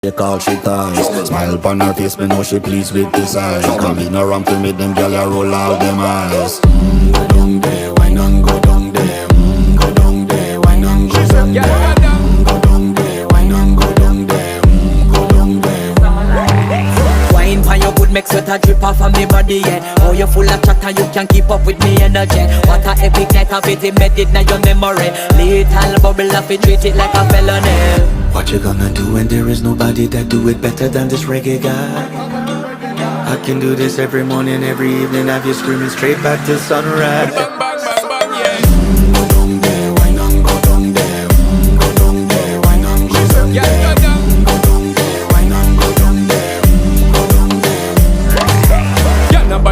They call she ties. Smile upon her face, me know she pleased with this eyes. Come in around to meet them girl, you roll out them eyes. Go down there, why not go down there? Go down there, why not go down there? Go down there, why not go down there? Go down there. Wine pan your good, make sweat a drip off of me body, yeah. Oh, you full of chatter, you can keep up with me energy. What a epic night of it, embedded in your memory. Little bubble of it, treat it like a felony. What you gonna do when there is nobody that do it better than this reggae guy? I can do this every morning, every evening, have you screaming straight back to sunrise.